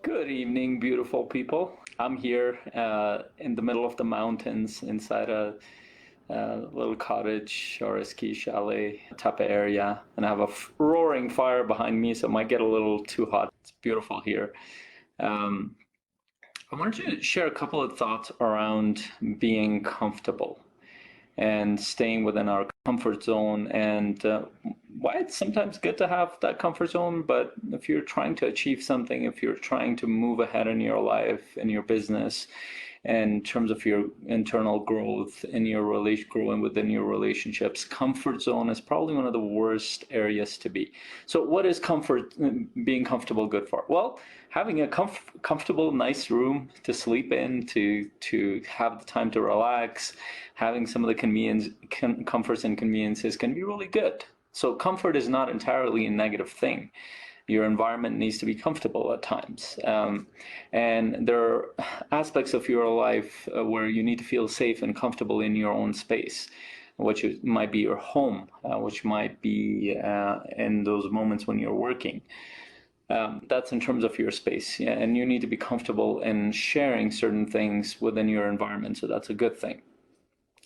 Good evening, beautiful people. I'm here in the middle of the mountains inside a little cottage or a ski chalet type of area, and I have a roaring fire behind me, so it might get a little too hot. It's beautiful here. Um, I wanted to share a couple of thoughts around being comfortable and staying within our comfort zone and why it's sometimes good to have that comfort zone. But if you're trying to achieve something, if you're trying to move ahead in your life, in your business, in terms of your internal growth, in your relation, growing within your relationships, comfort zone is probably one of the worst areas to be. So what is being comfortable good for? Well, having a comfortable, nice room to sleep in, to have the time to relax, having some of the comforts and conveniences can be really good. So comfort is not entirely a negative thing. Your environment needs to be comfortable at times. And there are aspects of your life where you need to feel safe and comfortable in your own space, which might be your home, which might be in those moments when you're working. That's in terms of your space. Yeah, and you need to be comfortable in sharing certain things within your environment. So that's a good thing.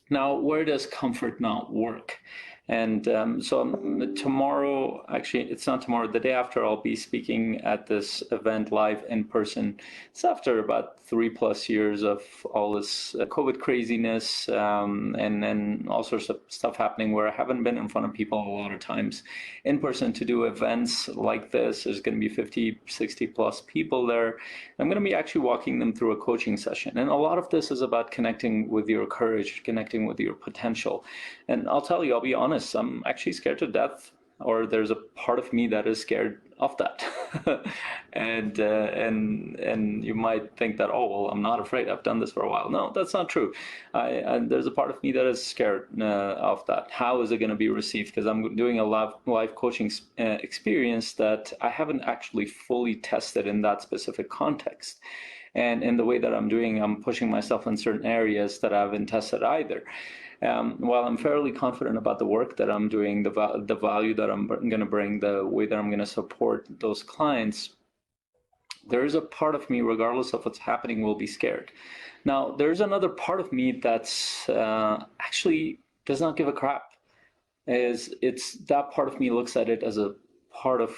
Now, where does comfort not work? And tomorrow, actually, it's not tomorrow, the day after, I'll be speaking at this event live in person. It's after about 3+ years of all this COVID craziness and all sorts of stuff happening where I haven't been in front of people a lot of times in person to do events like this. There's going to be 50, 60 plus people there. I'm going to be actually walking them through a coaching session. And a lot of this is about connecting with your courage, connecting with your potential. And I'll tell you, I'll be honest, I'm actually scared to death, or there's a part of me that is scared of that. And you might think that, oh, well, I'm not afraid. I've done this for a while. No, that's not true. There's a part of me that is scared of that. How is it going to be received? Because I'm doing a live coaching experience that I haven't actually fully tested in that specific context. And in the way that I'm doing, I'm pushing myself in certain areas that I haven't tested either. While I'm fairly confident about the work that I'm doing, the value that I'm going to bring, the way that I'm going to support those clients, there is a part of me, regardless of what's happening, will be scared. Now, there's another part of me that's actually does not give a crap. It's that part of me looks at it as a part of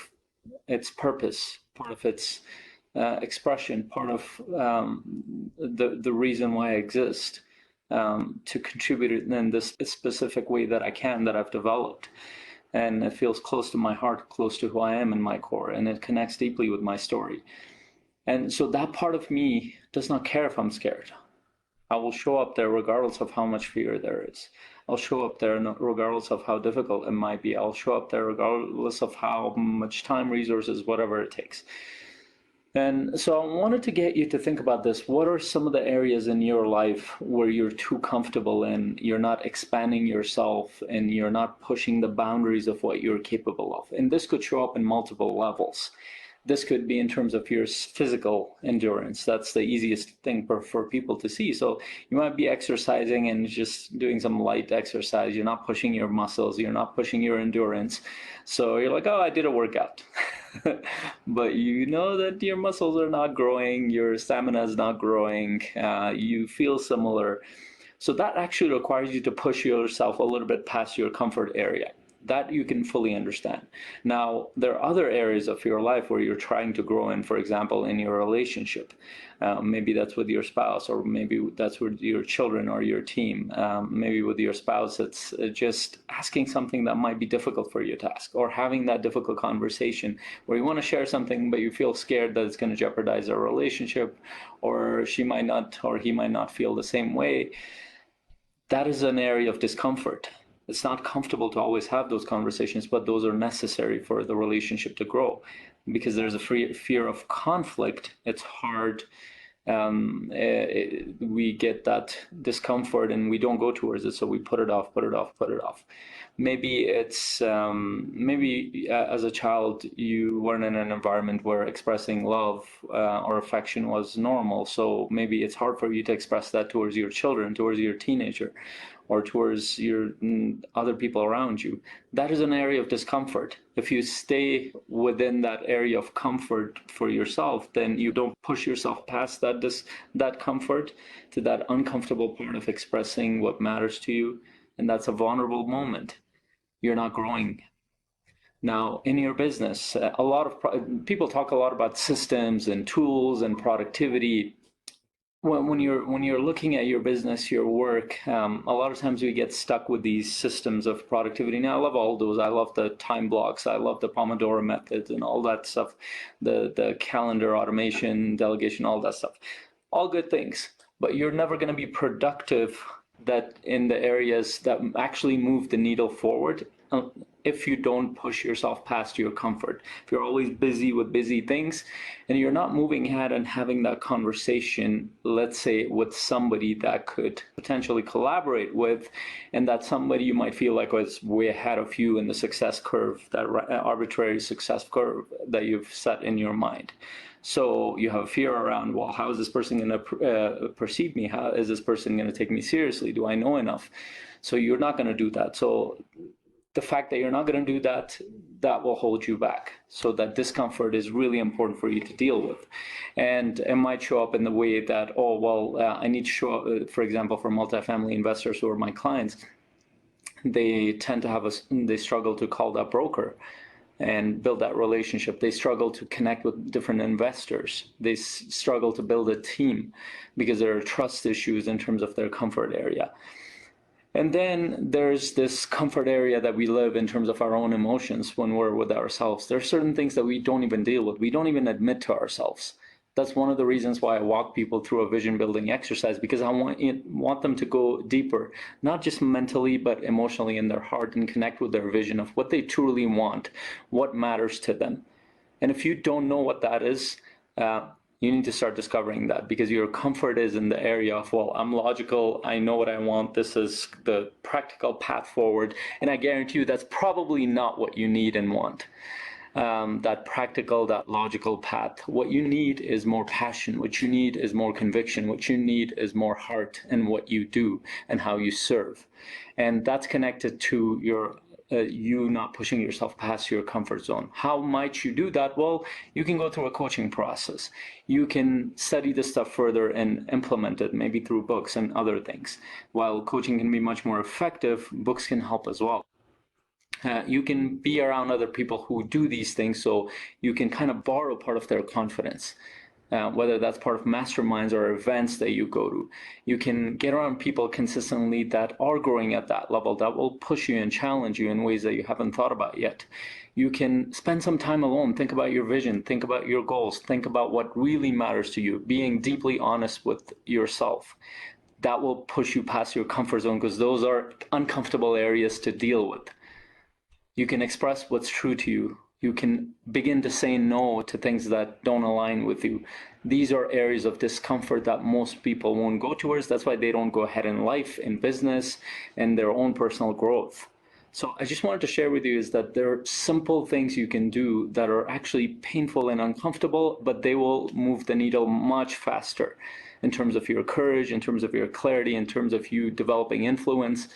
its purpose, part of its expression, part of the reason why I exist, to contribute in this specific way that I can, that I've developed. And it feels close to my heart, close to who I am in my core, and it connects deeply with my story. And so that part of me does not care if I'm scared. I will show up there regardless of how much fear there is. I'll show up there regardless of how difficult it might be. I'll show up there regardless of how much time, resources, whatever it takes. And so I wanted to get you to think about this. What are some of the areas in your life where you're too comfortable in, you're not expanding yourself, and you're not pushing the boundaries of what you're capable of? And this could show up in multiple levels. This could be in terms of your physical endurance. That's the easiest thing for people to see. So you might be exercising and just doing some light exercise. You're not pushing your muscles. You're not pushing your endurance. So you're like, oh, I did a workout. But you know that your muscles are not growing. Your stamina is not growing. You feel similar. So that actually requires you to push yourself a little bit past your comfort area. That you can fully understand. Now, there are other areas of your life where you're trying to grow in, for example, in your relationship. Maybe that's with your spouse, or maybe that's with your children or your team. Maybe with your spouse, it's just asking something that might be difficult for you to ask, or having that difficult conversation where you want to share something, but you feel scared that it's going to jeopardize our relationship, or she might not, or he might not feel the same way. That is an area of discomfort. It's not comfortable to always have those conversations, but those are necessary for the relationship to grow. Because there's a fear of conflict, it's hard. We get that discomfort and we don't go towards it, so we put it off, put it off, put it off. Maybe it's maybe as a child you weren't in an environment where expressing love or affection was normal, so maybe it's hard for you to express that towards your children, towards your teenager, or towards your other people around you, that is an area of discomfort. If you stay within that area of comfort for yourself, then you don't push yourself past that comfort to that uncomfortable part of expressing what matters to you, and that's a vulnerable moment. You're not growing. Now, in your business, a lot of people talk a lot about systems and tools and productivity. When you're looking at your business, your work, a lot of times we get stuck with these systems of productivity. Now, I love all those. I love the time blocks. I love the Pomodoro methods and all that stuff, the calendar automation, delegation, all that stuff. All good things, but you're never going to be productive that in the areas that actually move the needle forward if you don't push yourself past your comfort. If you're always busy with busy things and you're not moving ahead and having that conversation, let's say with somebody that could potentially collaborate with, and that somebody you might feel like was way ahead of you in the success curve, that arbitrary success curve that you've set in your mind. So you have fear around, well, how is this person going to perceive me? How is this person going to take me seriously? Do I know enough? So you're not going to do that. So the fact that you're not going to do that, that will hold you back. So that discomfort is really important for you to deal with. And it might show up in the way that, oh, well, I need to show up, for example, for multifamily investors who are my clients, they tend to they struggle to call that broker and build that relationship. They struggle to connect with different investors. They struggle to build a team because there are trust issues in terms of their comfort area. And then there's this comfort area that we live in terms of our own emotions when we're with ourselves. There are certain things that we don't even deal with. We don't even admit to ourselves. That's one of the reasons why I walk people through a vision building exercise, because I want them to go deeper, not just mentally, but emotionally in their heart, and connect with their vision of what they truly want, what matters to them. And if you don't know what that is, you need to start discovering that, because your comfort is in the area of, well, I'm logical, I know what I want, this is the practical path forward, and I guarantee you that's probably not what you need and want. That practical, that logical path. What you need is more passion. What you need is more conviction. What you need is more heart in what you do and how you serve. And that's connected to your you not pushing yourself past your comfort zone. How might you do that? Well, you can go through a coaching process. You can study this stuff further and implement it, maybe through books and other things. While coaching can be much more effective, books can help as well. You can be around other people who do these things, so you can kind of borrow part of their confidence, whether that's part of masterminds or events that you go to. You can get around people consistently that are growing at that level, that will push you and challenge you in ways that you haven't thought about yet. You can spend some time alone, think about your vision, think about your goals, think about what really matters to you, being deeply honest with yourself. That will push you past your comfort zone, because those are uncomfortable areas to deal with. You can express what's true to you. You can begin to say no to things that don't align with you. These are areas of discomfort that most people won't go towards. That's why they don't go ahead in life, in business, and their own personal growth. So I just wanted to share with you is that there are simple things you can do that are actually painful and uncomfortable, but they will move the needle much faster in terms of your courage, in terms of your clarity, in terms of you developing influence.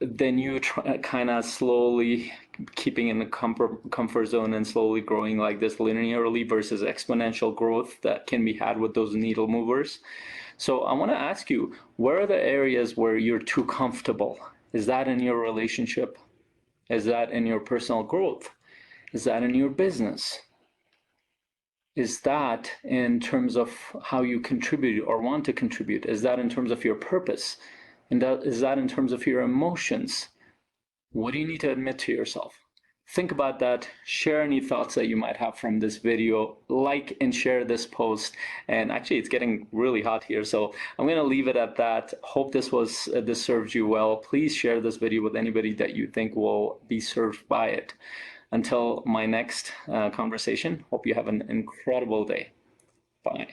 Then you kind of slowly keeping in the comfort zone and slowly growing like this linearly versus exponential growth that can be had with those needle movers. So I want to ask you, where are the areas where you're too comfortable? Is that in your relationship? Is that in your personal growth? Is that in your business? Is that in terms of how you contribute or want to contribute? Is that in terms of your purpose? And is that in terms of your emotions? What do you need to admit to yourself? Think about that. Share any thoughts that you might have from this video. Like and share this post. And actually, it's getting really hot here, so I'm going to leave it at that. Hope this served you well. Please share this video with anybody that you think will be served by it. Until my next conversation, hope you have an incredible day. Bye.